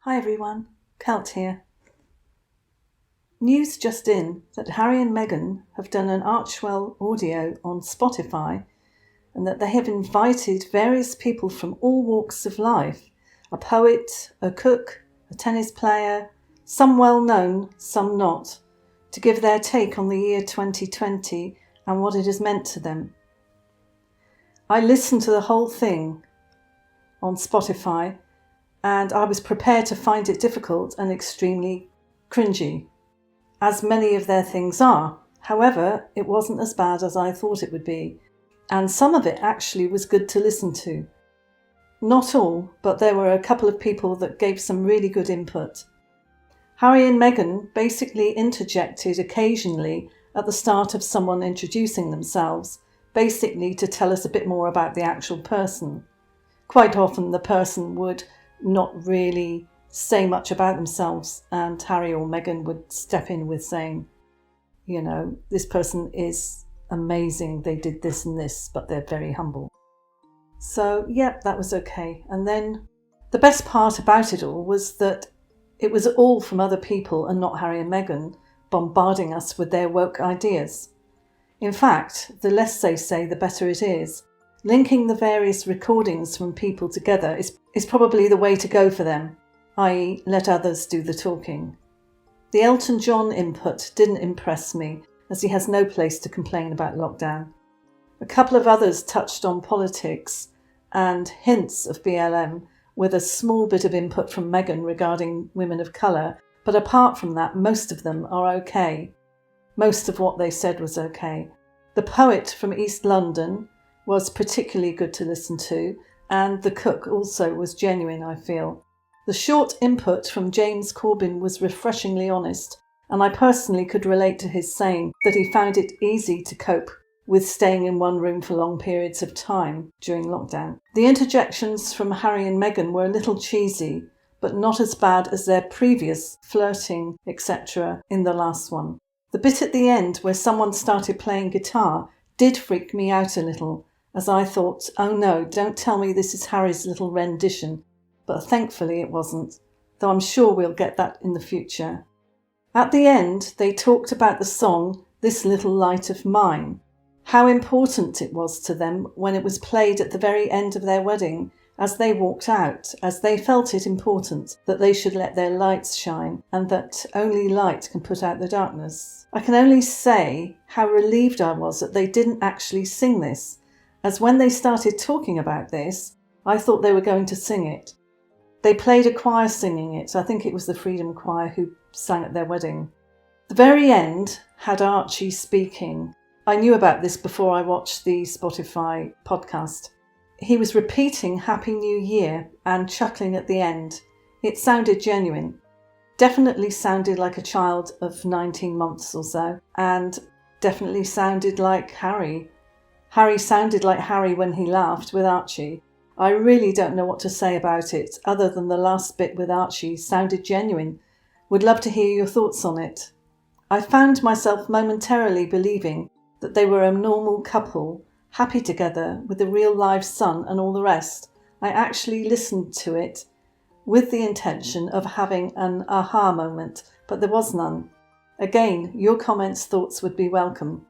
Hi everyone, Kelt here. News just in that Harry and Meghan have done an Archie'S audio on Spotify and that they have invited various people from all walks of life, a poet, a cook, a tennis player, some well known, some not, to give their take on the year 2020 and what it has meant to them. I listened to the whole thing on Spotify and I was prepared to find it difficult and extremely cringy, as many of their things are. However, it wasn't as bad as I thought it would be, and some of it actually was good to listen to. Not all, but there were a couple of people that gave some really good input. Harry and Meghan basically interjected occasionally at the start of someone introducing themselves, basically to tell us a bit more about the actual person. Quite often the person would not really say much about themselves, and Harry or Meghan would step in with saying, you know, this person is amazing, they did this and this, but they're very humble. So yeah, that was okay. And then the best part about it all was that it was all from other people and not Harry and Meghan bombarding us with their woke ideas. In fact, the less they say, the better it is. Linking the various recordings from people together is probably the way to go for them, i.e. let others do the talking. The Elton John input didn't impress me, as he has no place to complain about lockdown. A couple of others touched on politics and hints of BLM, with a small bit of input from Meghan regarding women of colour, but apart from that, most of them are okay. Most of what they said was okay. The poet from East London was particularly good to listen to, and the cook also was genuine, I feel. The short input from James Corbyn was refreshingly honest, and I personally could relate to his saying that he found it easy to cope with staying in one room for long periods of time during lockdown. The interjections from Harry and Meghan were a little cheesy, but not as bad as their previous flirting, etc. in the last one. The bit at the end where someone started playing guitar did freak me out a little, as I thought, oh no, don't tell me this is Harry's little rendition. But thankfully it wasn't, though I'm sure we'll get that in the future. At the end, they talked about the song This Little Light of Mine, how important it was to them when it was played at the very end of their wedding as they walked out, as they felt it important that they should let their lights shine and that only light can put out the darkness. I can only say how relieved I was that they didn't actually sing this, as when they started talking about this, I thought they were going to sing it. They played a choir singing it. I think it was the Freedom Choir who sang at their wedding. The very end had Archie speaking. I knew about this before I watched the Spotify podcast. He was repeating Happy New Year and chuckling at the end. It sounded genuine. Definitely sounded like a child of 19 months or so, and definitely sounded like Harry. Harry sounded like Harry when he laughed with Archie. I really don't know what to say about it, other than the last bit with Archie sounded genuine. Would love to hear your thoughts on it. I found myself momentarily believing that they were a normal couple, happy together with a real live son and all the rest. I actually listened to it with the intention of having an aha moment, but there was none. Again, your comments, thoughts would be welcome.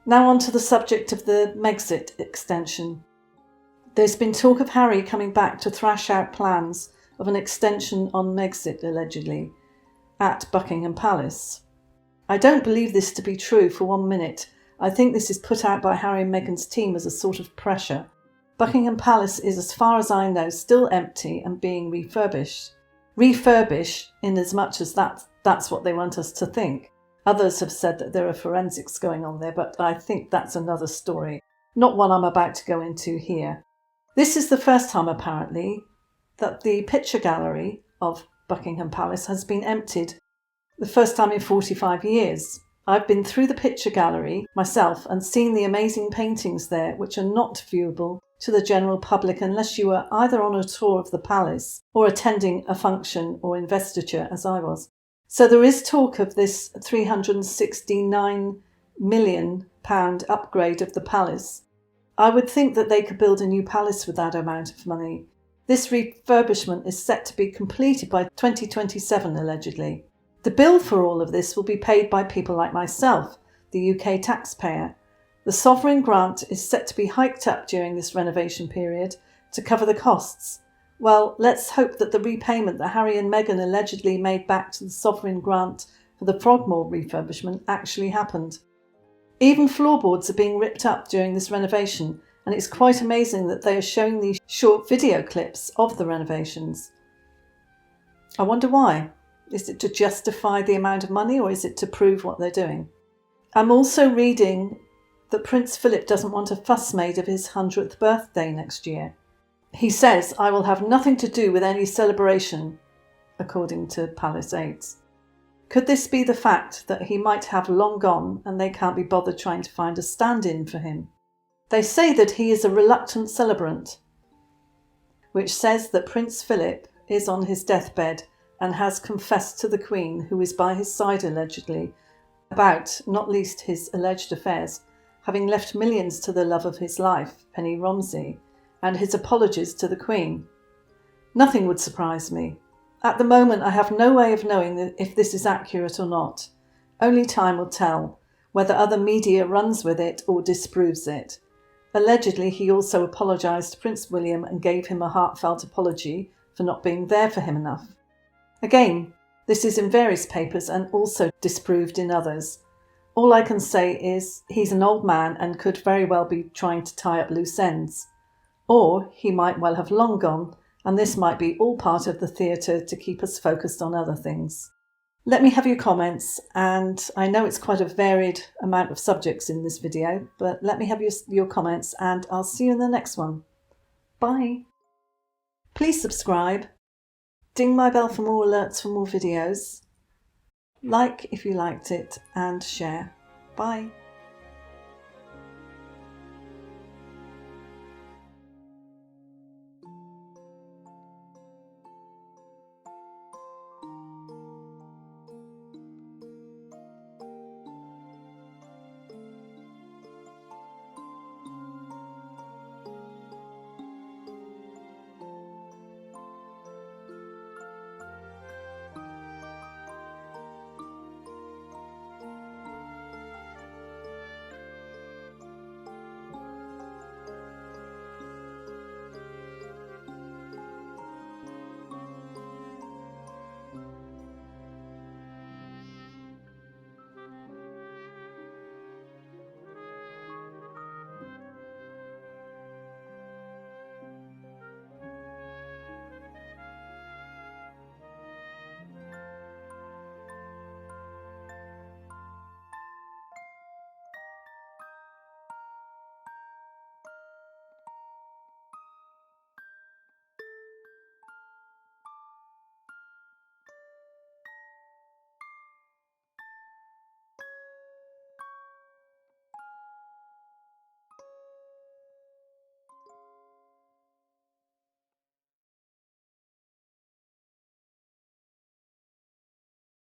Now on to the subject of the Megxit extension. There's been talk of Harry coming back to thrash out plans of an extension on Megxit, allegedly, at Buckingham Palace. I don't believe this to be true for 1 minute. I think this is put out by Harry and Meghan's team as a sort of pressure. Buckingham Palace is, as far as I know, still empty and being refurbished. Refurbish in as much as that's what they want us to think. Others have said that there are forensics going on there, but I think that's another story, not one I'm about to go into here. This is the first time, apparently, that the picture gallery of Buckingham Palace has been emptied. The first time in 45 years. I've been through the picture gallery myself and seen the amazing paintings there, which are not viewable to the general public unless you were either on a tour of the palace or attending a function or investiture, as I was. So there is talk of this £369 million upgrade of the palace. I would think that they could build a new palace with that amount of money. This refurbishment is set to be completed by 2027, allegedly. The bill for all of this will be paid by people like myself, the UK taxpayer. The sovereign grant is set to be hiked up during this renovation period to cover the costs. Well, let's hope that the repayment that Harry and Meghan allegedly made back to the sovereign grant for the Frogmore refurbishment actually happened. Even floorboards are being ripped up during this renovation, and it's quite amazing that they are showing these short video clips of the renovations. I wonder why. Is it to justify the amount of money, or is it to prove what they're doing? I'm also reading that Prince Philip doesn't want a fuss made of his 100th birthday next year. He says, "I will have nothing to do with any celebration," according to Palace Aides. Could this be the fact that he might have long gone and they can't be bothered trying to find a stand-in for him? They say that he is a reluctant celebrant, which says that Prince Philip is on his deathbed and has confessed to the Queen, who is by his side allegedly, about, not least his alleged affairs, having left millions to the love of his life, Penny Romsey, and his apologies to the Queen. Nothing would surprise me. At the moment, I have no way of knowing if this is accurate or not. Only time will tell, whether other media runs with it or disproves it. Allegedly, he also apologised to Prince William and gave him a heartfelt apology for not being there for him enough. Again, this is in various papers and also disproved in others. All I can say is he's an old man and could very well be trying to tie up loose ends. Or he might well have long gone, and this might be all part of the theatre to keep us focused on other things. Let me have your comments, and I know it's quite a varied amount of subjects in this video, but let me have your comments, and I'll see you in the next one. Bye! Please subscribe, ding my bell for more alerts for more videos, like if you liked it, and share. Bye!